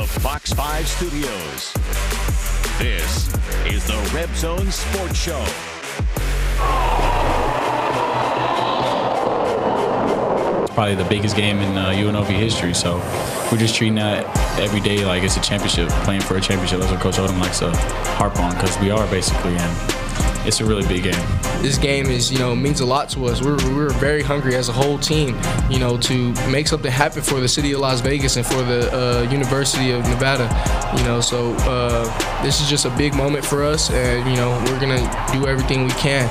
the Fox 5 studios. This is the Red Zone Sports Show. It's probably the biggest game in UNLV history, so we're just treating that every day like it's a championship, playing for a championship. That's what Coach Odom likes to harp on, because we are basically, and it's a really big game. This game is, means a lot to us. We're very hungry as a whole team, to make something happen for the city of Las Vegas and for the University of Nevada, So this is just a big moment for us, and we're gonna do everything we can.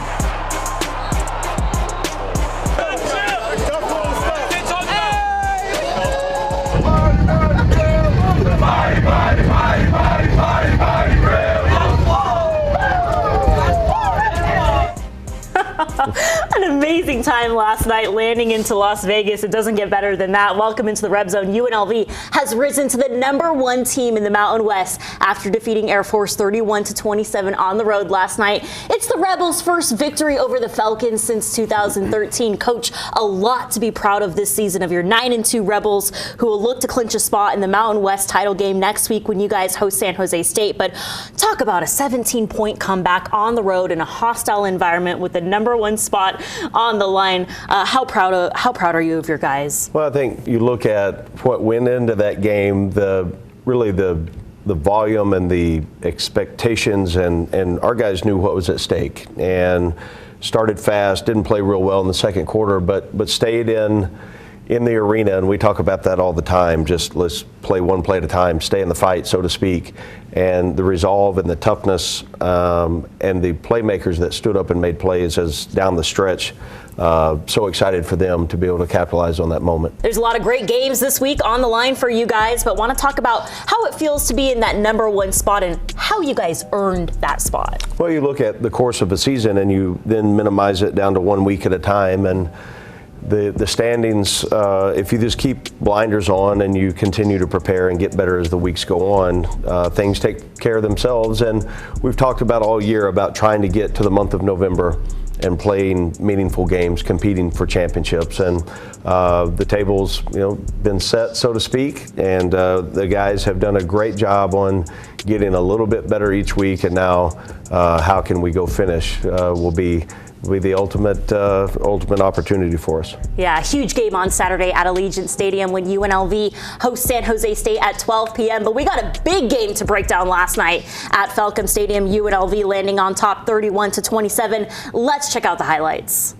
An amazing time last night landing into Las Vegas. It doesn't get better than that. Welcome into the Red Zone. UNLV has risen to the #1 team in the Mountain West after defeating Air Force 31-27 on the road last night. It's the Rebels' first victory over the Falcons since 2013. Coach, a lot to be proud of this season of your 9-2 Rebels, who will look to clinch a spot in the Mountain West title game next week when you guys host San Jose State. But talk about a 17-point comeback on the road in a hostile environment with the #1 spot on the line. How proud are you of your guys? Well, I think you look at what went into that game, the volume and the expectations, and our guys knew what was at stake and started fast, didn't play real well in the second quarter, but stayed in the arena, and we talk about that all the time. Just let's play one play at a time, stay in the fight, so to speak. And the resolve and the toughness and the playmakers that stood up and made plays as down the stretch. So excited for them to be able to capitalize on that moment. There's a lot of great games this week on the line for you guys, but want to talk about how it feels to be in that #1 spot and how you guys earned that spot. Well, you look at the course of a season and you then minimize it down to 1 week at a time, and the standings, if you just keep blinders on and you continue to prepare and get better as the weeks go on, things take care of themselves. And we've talked about all year about trying to get to the month of November and playing meaningful games, competing for championships. And the table's been set, so to speak, and the guys have done a great job on getting a little bit better each week. And now how can we go finish will be the ultimate opportunity for us. Yeah, huge game on Saturday at Allegiant Stadium when UNLV hosts San Jose State at 12 p.m. But we got a big game to break down last night at Falcon Stadium. UNLV landing on top 31-27. Let's check out the highlights.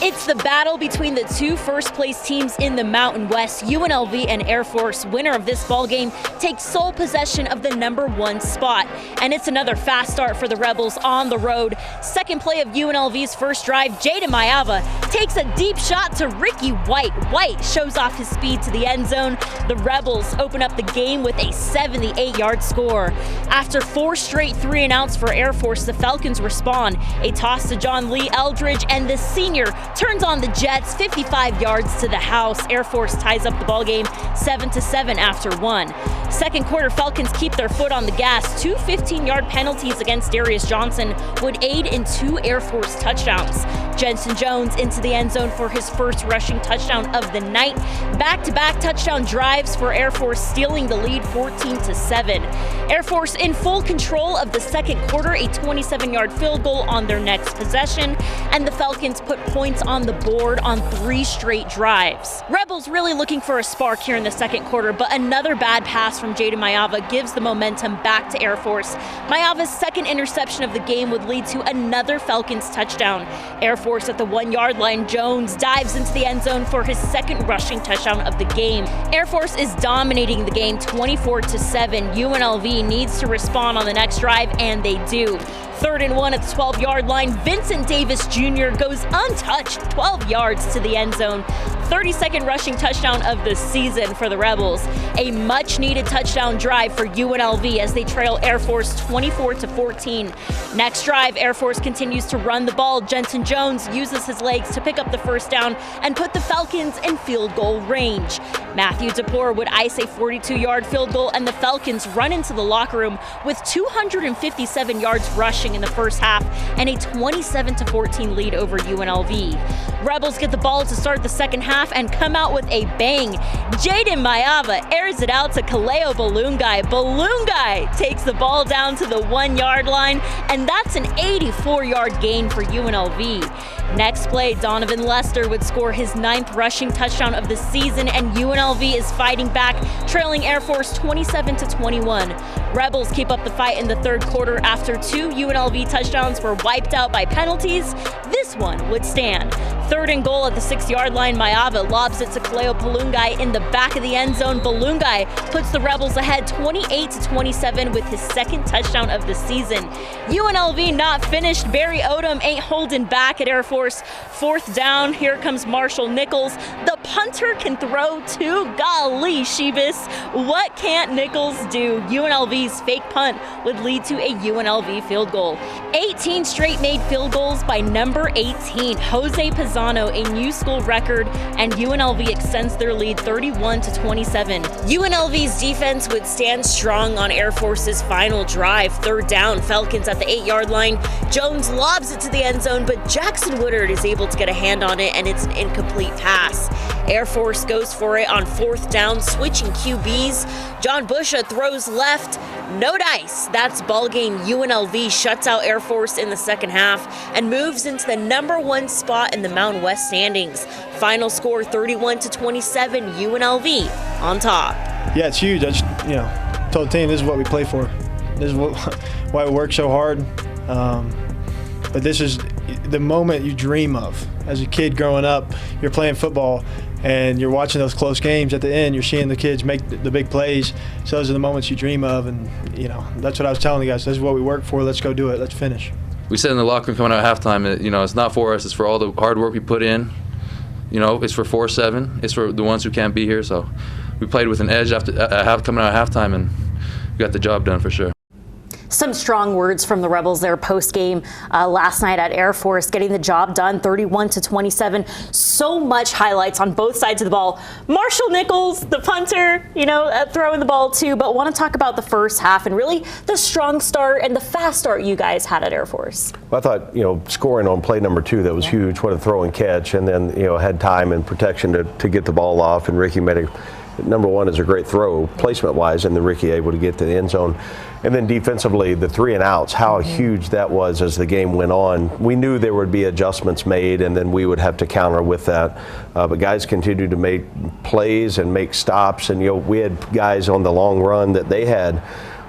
It's the battle between the two first-place teams in the Mountain West. UNLV and Air Force, winner of this ball game, takes sole possession of the #1 spot. And it's another fast start for the Rebels on the road. Second play of UNLV's first drive, Jaden Mayava takes a deep shot to Ricky White. White shows off his speed to the end zone. The Rebels open up the game with a 78-yard score. After 4 straight 3-and-outs for Air Force, the Falcons respond. A toss to John Lee Eldridge, and the senior turns on the Jets 55 yards to the house. Air Force ties up the ballgame 7-7 after 1. Second quarter, Falcons keep their foot on the gas. 2 15-yard penalties against Darius Johnson would aid in 2 Air Force touchdowns. Jensen Jones into the end zone for his first rushing touchdown of the night. Back-to-back touchdown drives for Air Force, stealing the lead 14-7. Air Force in full control of the second quarter, a 27-yard field goal on their next possession, and the Falcons put points on the board on 3 straight drives. Rebels really looking for a spark here in the second quarter, but another bad pass from Jaden Mayava gives the momentum back to Air Force. Mayava's second interception of the game would lead to another Falcons touchdown. Air Force at the 1-yard line, Jones dives into the end zone for his second rushing touchdown of the game. Air Force is dominating the game 24-7. UNLV needs to respond on the next drive, and they do. 3rd and 1 at the 12-yard line. Vincent Davis Jr. goes untouched 12 yards to the end zone. 32nd rushing touchdown of the season for the Rebels. A much-needed touchdown drive for UNLV as they trail Air Force 24-14. Next drive, Air Force continues to run the ball. Jensen Jones Jones uses his legs to pick up the first down and put the Falcons in field goal range. Matthew DePore would ice a 42-yard field goal, and the Falcons run into the locker room with 257 yards rushing in the first half and a 27-14 lead over UNLV. Rebels get the ball to start the second half and come out with a bang. Jaden Mayava airs it out to Kaleo Balungai. Balungai takes the ball down to the 1-yard line, and that's an 84-yard gain for UNLV. Next play, Donovan Lester would score his 9th rushing touchdown of the season, and UNLV is fighting back, trailing Air Force 27-21. Rebels keep up the fight in the third quarter after 2 UNLV touchdowns were wiped out by penalties. This one would stand. Third and goal at the 6-yard line, Mayava lobs it to Kaleo Balungai in the back of the end zone. Balungai puts the Rebels ahead 28-27 with his 2nd touchdown of the season. UNLV not finished. Barry Odom ain't holding back at Air Force. 4th down, here comes Marshall Nichols. The punter can throw too. Golly, Sheebus, what can't Nichols do? UNLV's fake punt would lead to a UNLV field goal. 18 straight made field goals by number 18, Jose Pizzano, a new school record, and UNLV extends their lead 31-27. UNLV's defense would stand strong on Air Force's final drive. 3rd down, Falcons at the 8-yard line. Jones lobs it to the end zone, but Jackson Woodard is able to get a hand on it, and it's an incomplete pass. Air Force goes for it on 4th down, switching QBs. John Busha throws left. No dice. That's ball game. UNLV shuts out Air Force in the second half and moves into the number 1 spot in the Mountain West standings. Final score 31-27, UNLV on top. Yeah, it's huge. I just, told the team this is what we play for. This is why we work so hard. But this is the moment you dream of. As a kid growing up, you're playing football and you're watching those close games. At the end, you're seeing the kids make the big plays. So those are the moments you dream of, and that's what I was telling the guys. This is what we work for. Let's go do it. Let's finish. We said in the locker room coming out at halftime, it's not for us. It's for all the hard work we put in. It's for 4-7. It's for the ones who can't be here. So we played with an edge coming out at halftime, and we got the job done for sure. Some strong words from the Rebels there post-game last night at Air Force, getting the job done 31-27. So much highlights on both sides of the ball. Marshall Nichols, the punter, throwing the ball too, but want to talk about the first half and really the strong start and the fast start you guys had at Air Force. Well, I thought, scoring on play number 2, that was huge. What a throw and catch, and then, had time and protection to get the ball off, and Ricky made number 1 is a great throw placement-wise, and then Ricky able to get to the end zone. And then defensively, the 3 and outs, how huge that was as the game went on. We knew there would be adjustments made, and then we would have to counter with that. But guys continued to make plays and make stops, and we had guys on the long run that they had.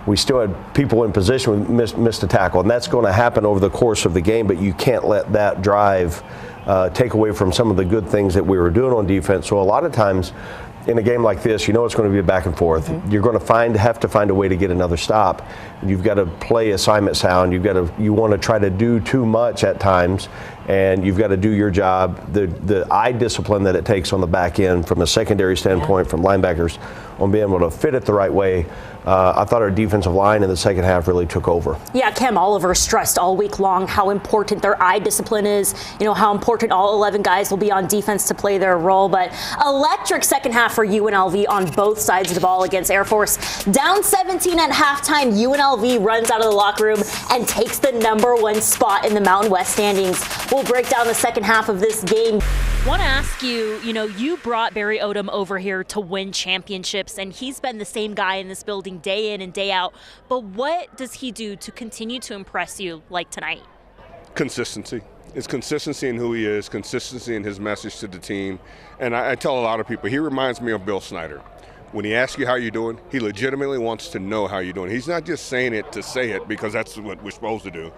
We still had people in position who missed a tackle, and that's going to happen over the course of the game, but you can't let that drive take away from some of the good things that we were doing on defense. So a lot of times, in a game like this, it's going to be a back and forth. You're going to have to find a way to get another stop. You've got to play assignment sound. You want to try to do too much at times, and you've got to do your job. The eye discipline that it takes on the back end from a secondary standpoint, from linebackers, on being able to fit it the right way. I thought our defensive line in the second half really took over. Yeah, Cam Oliver stressed all week long how important their eye discipline is, how important all 11 guys will be on defense to play their role. But electric second half for UNLV on both sides of the ball against Air Force. Down 17 at halftime, UNLV runs out of the locker room and takes the number 1 spot in the Mountain West standings. We'll break down the second half of this game. Want to ask you, you brought Barry Odom over here to win championships, and he's been the same guy in this building day in and day out. But what does he do to continue to impress you like tonight? Consistency. It's consistency in who he is, consistency in his message to the team. And I tell a lot of people, he reminds me of Bill Snyder. When he asks you how you're doing, he legitimately wants to know how you're doing. He's not just saying it to say it because that's what we're supposed to do.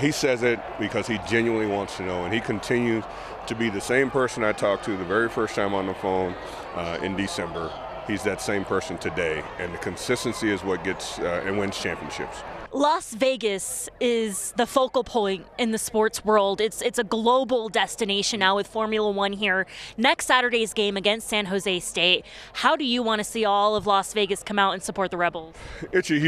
He says it because he genuinely wants to know, and he continues to be the same person I talked to the very first time on the phone in December. He's that same person today, and the consistency is what gets and wins championships. Las Vegas is the focal point in the sports world. It's a global destination now with Formula One here. Next Saturday's game against San Jose State. How do you want to see all of Las Vegas come out and support the Rebels? It's a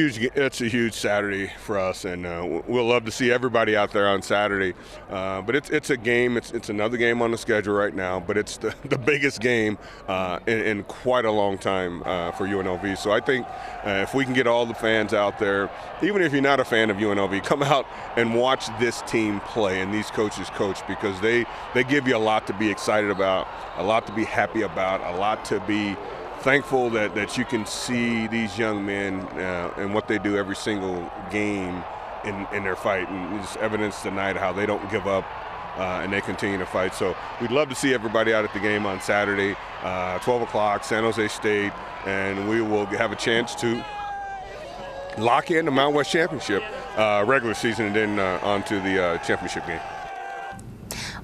huge Saturday for us, and we'll love to see everybody out there on Saturday. But it's a game. It's another game on the schedule right now, but it's the biggest game in quite a long time for UNLV. So I think if we can get all the fans out there, even if you're not a fan of UNLV, come out and watch this team play and these coaches coach, because they give you a lot to be excited about, a lot to be happy about, a lot to be thankful that you can see these young men and what they do every single game in their fight. And it's evidence tonight how they don't give up and they continue to fight. So we'd love to see everybody out at the game on Saturday, 12 o'clock, San Jose State, and we will have a chance to lock in the Mountain West Championship regular season and then on to the championship game.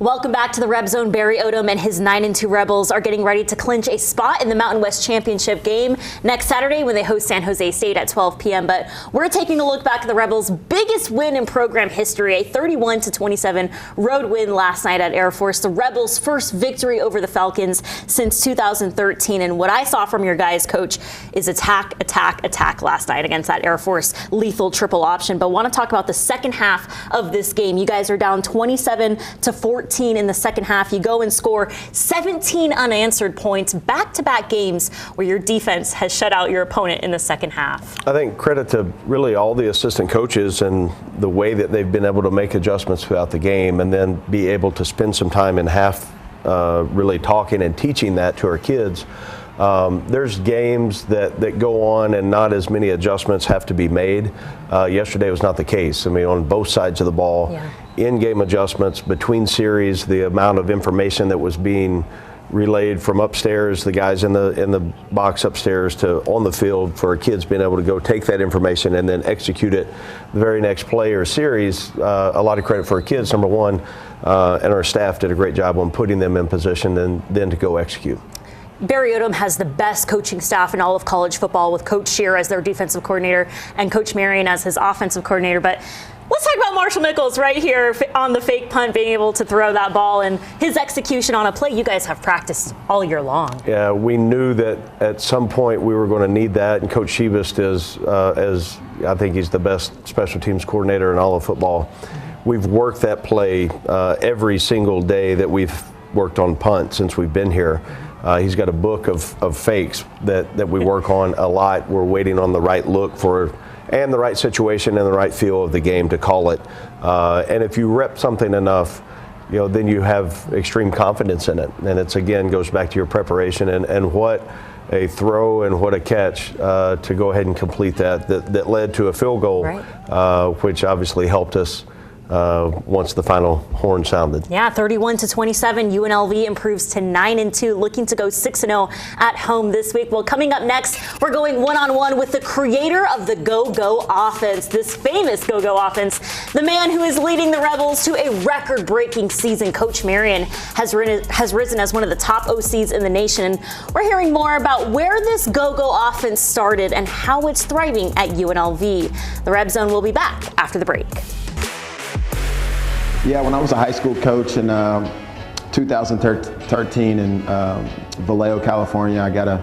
Welcome back to the Reb Zone. Barry Odom and his 9-2 Rebels are getting ready to clinch a spot in the Mountain West Championship game next Saturday when they host San Jose State at 12 p.m. But we're taking a look back at the Rebels' biggest win in program history, a 31-27 road win last night at Air Force, the Rebels' first victory over the Falcons since 2013. And what I saw from your guys, Coach, is attack last night against that Air Force lethal triple option. But want to talk about the second half of this game. You guys are down 27-14 in the second half. You go and score 17 unanswered points, back-to-back games where your defense has shut out your opponent in the second half. I think credit to really all the assistant coaches and the way that they've been able to make adjustments throughout the game and then be able to spend some time in half really talking and teaching that to our kids. There's games that go on and not as many adjustments have to be made. Yesterday was not the case. I mean, on both sides of the ball, in-game adjustments between series, the amount of information that was being relayed from upstairs, the guys in the box upstairs to on the field, for our kids being able to go take that information and then execute it the very next play or series. A lot of credit for our kids, number one, and our staff did a great job on putting them in position and then to go execute. Barry Odom has the best coaching staff in all of college football, with Coach Shear as their defensive coordinator and Coach Marion as his offensive coordinator. But let's talk about Marshall Nichols right here on the fake punt, being able to throw that ball and his execution on a play you guys have practiced all year long. Yeah, we knew that at some point we were going to need that, and Coach Shebist is, as I think he's the best special teams coordinator in all of football. We've worked that play every single day that we've worked on punt since we've been here. He's got a book of fakes that we work on a lot. We're waiting on the right look for and the right situation and the right feel of the game to call it. And if you rep something enough, then you have extreme confidence in it. And it's, again, goes back to your preparation and what a throw and what a catch to go ahead and complete that led to a field goal, right, which obviously helped us once the final horn sounded. Yeah, 31-27, UNLV improves to 9-2, looking to go 6-0 at home this week. Well, coming up next, we're going one-on-one with the creator of the Go-Go offense, this famous Go-Go offense, the man who is leading the Rebels to a record-breaking season. Coach Marion has risen as one of the top OCs in the nation. And we're hearing more about where this Go-Go offense started and how it's thriving at UNLV. The Reb Zone will be back after the break. Yeah, when I was a high school coach in 2013 in Vallejo, California, I got a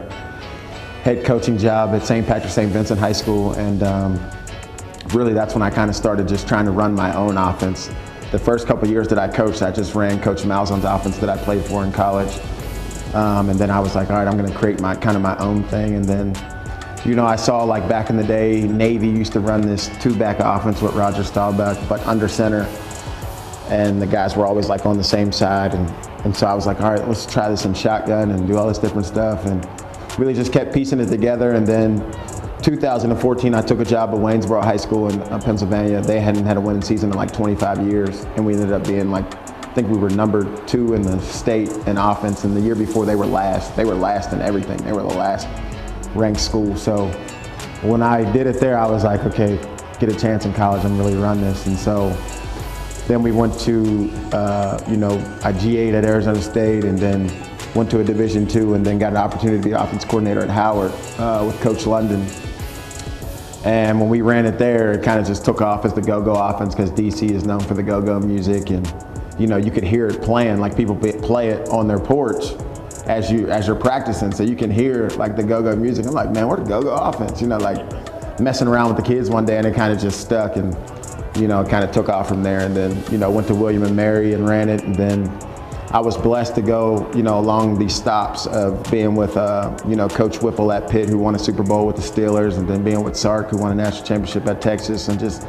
head coaching job at St. Patrick St. Vincent High School, and really that's when I kind of started just trying to run my own offense. The first couple years that I coached, I just ran Coach Malzahn's offense that I played for in college, and then I was like, all right, I'm going to create my own thing. And then, I saw, like, back in the day, Navy used to run this two-back offense with Roger Staubach, but under center. And the guys were always like on the same side, and so I was like, all right, let's try this in shotgun and do all this different stuff, and really just kept piecing it together. And then 2014, I took a job at Waynesboro High School in Pennsylvania. They hadn't had a winning season in like 25 years, and we ended up being I think we were number 2 in the state in offense, and the year before they were last. They were last in everything. They were the last ranked school. So when I did it there, I was like, okay, get a chance in college and really run this. And so then we went to, I GA'd at Arizona State, and then went to a Division II, and then got an opportunity to be offense coordinator at Howard with Coach London. And when we ran it there, it kind of just took off as the go-go offense because DC is known for the go-go music, and you know, you could hear it playing, like people play it on their porch as you're practicing, so you can hear like the go-go music. I'm like, man, we're the go-go offense, you know, like messing around with the kids one day, and it kind of just stuck, and you know, it kind of took off from there. And then, you know, went to William and Mary and ran it, and then I was blessed to go, you know, along these stops of being with, you know, Coach Whipple at Pitt, who won a Super Bowl with the Steelers, and then being with Sark, who won a national championship at Texas, and just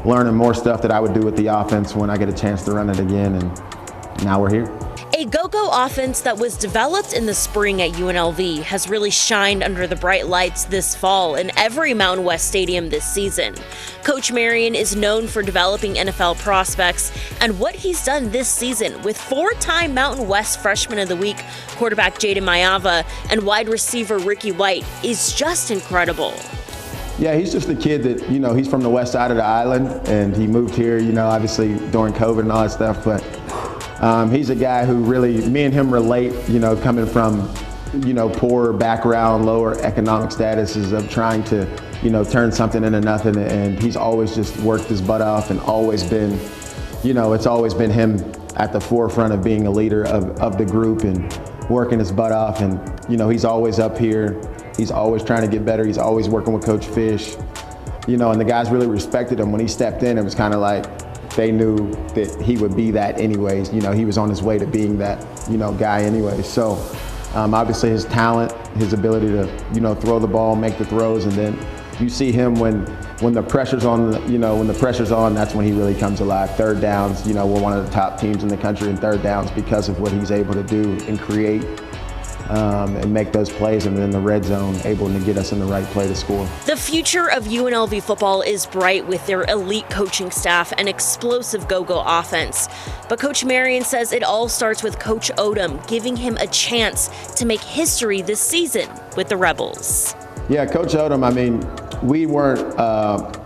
learning more stuff that I would do with the offense when I get a chance to run it again, and now we're here. A go-go offense that was developed in the spring at UNLV has really shined under the bright lights this fall in every Mountain West stadium this season. Coach Marion is known for developing NFL prospects, and what he's done this season with 4-time Mountain West Freshman of the Week quarterback Jaden Mayava and wide receiver Ricky White is just incredible. Yeah, he's just a kid that, you know, he's from the west side of the island, and he moved here, you know, obviously during COVID and all that stuff, but he's a guy who really, me and him relate, you know, coming from, you know, poor background, lower economic statuses of trying to, you know, turn something into nothing, and he's always just worked his butt off and always been, you know, it's always been him at the forefront of being a leader of the group and working his butt off, and, you know, he's always up here. He's always trying to get better. He's always working with Coach Fish, you know, and the guys really respected him. When he stepped in, it was kind of like they knew that he would be that anyways. You know, he was on his way to being that, you know, guy anyway. So obviously his talent, his ability to, you know, throw the ball, make the throws, and then you see him when the pressure's on, you know, when the pressure's on, that's when he really comes alive. Third downs, you know, we're one of the top teams in the country in third downs because of what he's able to do and create. And make those plays, and then the red zone able to get us in the right play to score. The future of UNLV football is bright with their elite coaching staff and explosive go-go offense. But Coach Marion says it all starts with Coach Odom giving him a chance to make history this season with the Rebels. Yeah, Coach Odom, I mean, we weren't,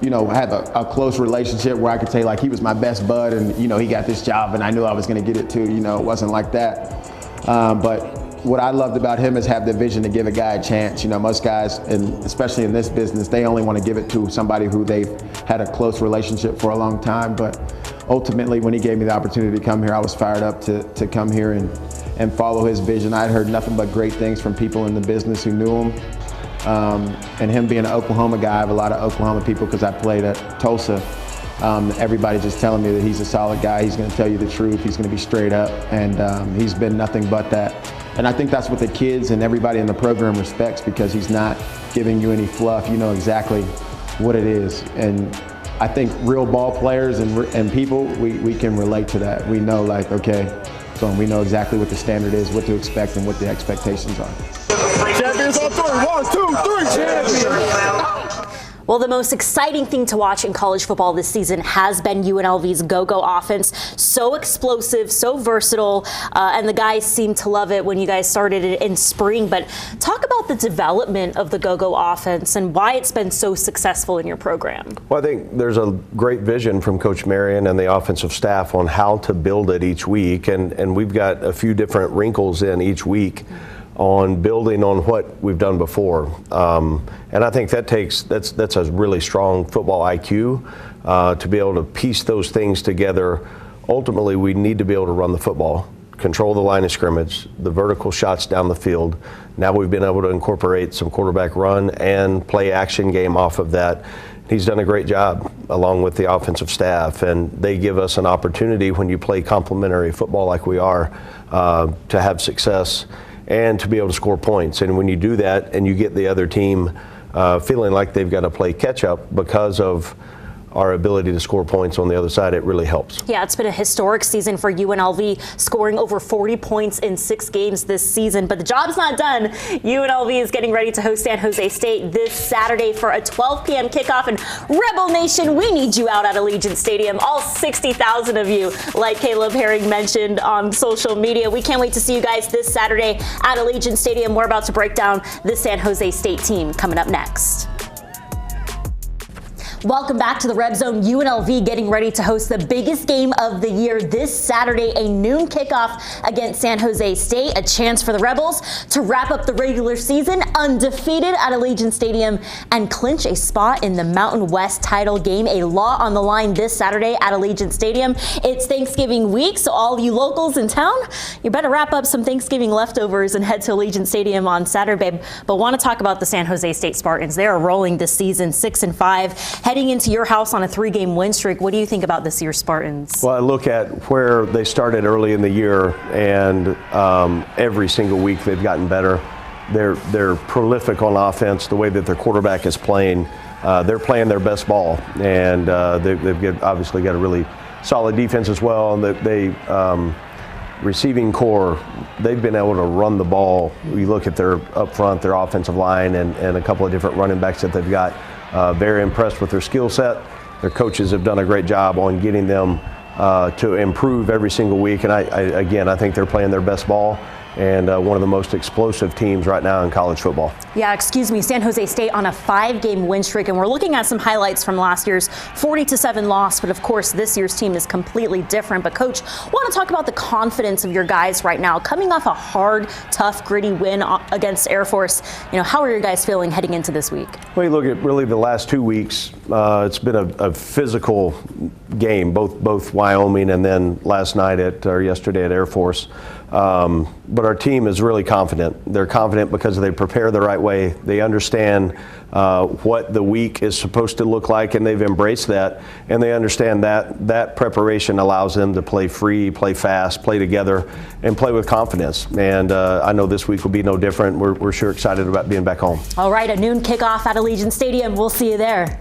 you know, had a close relationship where I could say like he was my best bud and, you know, he got this job and I knew I was going to get it too. You know, it wasn't like that. But what I loved about him is have the vision to give a guy a chance. You know, most guys, and especially in this business, they only want to give it to somebody who they've had a close relationship for a long time. But ultimately, when he gave me the opportunity to come here, I was fired up to come here and follow his vision. I'd heard nothing but great things from people in the business who knew him. And him being an Oklahoma guy, I have a lot of Oklahoma people because I played at Tulsa. Everybody just telling me that he's a solid guy. He's going to tell you the truth. He's going to be straight up. And he's been nothing but that. And I think that's what the kids and everybody in the program respects because he's not giving you any fluff. You know exactly what it is. And I think real ball players and people, we can relate to that. We know like, okay, so we know exactly what the standard is, what to expect, and what the expectations are. Champions on three. 1, 2, 3. Champions. Well, the most exciting thing to watch in college football this season has been UNLV's go-go offense. So explosive, so versatile, and the guys seem to love it when you guys started it in spring. But talk about the development of the go-go offense and why it's been so successful in your program. Well, I think there's a great vision from Coach Marion and the offensive staff on how to build it each week, and we've got a few different wrinkles in each week on building on what we've done before. And I think that's a really strong football IQ to be able to piece those things together. Ultimately, we need to be able to run the football, control the line of scrimmage, the vertical shots down the field. Now we've been able to incorporate some quarterback run and play action game off of that. He's done a great job along with the offensive staff, and they give us an opportunity when you play complementary football like we are to have success and to be able to score points. And when you do that and you get the other team feeling like they've got to play catch up because of our ability to score points on the other side, it really helps. Yeah, it's been a historic season for UNLV, scoring over 40 points in 6 games this season. But the job's not done. UNLV is getting ready to host San Jose State this Saturday for a 12 p.m. kickoff. And Rebel Nation, we need you out at Allegiant Stadium, all 60,000 of you, like Caleb Herring mentioned on social media. We can't wait to see you guys this Saturday at Allegiant Stadium. We're about to break down the San Jose State team coming up next. Welcome back to the Red Zone. UNLV getting ready to host the biggest game of the year this Saturday, a noon kickoff against San Jose State. A chance for the Rebels to wrap up the regular season undefeated at Allegiant Stadium and clinch a spot in the Mountain West title game. A lot on the line this Saturday at Allegiant Stadium. It's Thanksgiving week, so all you locals in town, you better wrap up some Thanksgiving leftovers and head to Allegiant Stadium on Saturday. But want to talk about the San Jose State Spartans. They are rolling this season 6-5. Heading into your house on a 3-game win streak, what do you think about this year's Spartans? Well, I look at where they started early in the year, and every single week they've gotten better. They're prolific on offense. The way that their quarterback is playing, they're playing their best ball, and they've obviously got a really solid defense as well. And they receiving core, they've been able to run the ball. You look at their up front, their offensive line, and a couple of different running backs that they've got. Very impressed with their skill set. Their coaches have done a great job on getting them to improve every single week. And I think they're playing their best ball, and one of the most explosive teams right now in college football. Yeah, San Jose State on a 5-game win streak, and we're looking at some highlights from last year's 40-7 loss, but of course this year's team is completely different. But Coach, I want to talk about the confidence of your guys right now, coming off a hard, tough, gritty win against Air Force. How are your guys feeling heading into this week? Well, you look at really the last 2 weeks, it's been a physical game, both Wyoming and then yesterday at Air Force. But our team is really confident. They're confident because they prepare the right way. They understand what the week is supposed to look like, and they've embraced that. And they understand that preparation allows them to play free, play fast, play together, and play with confidence. And I know this week will be no different. We're sure excited about being back home. All right, a noon kickoff at Allegiant Stadium. We'll see you there.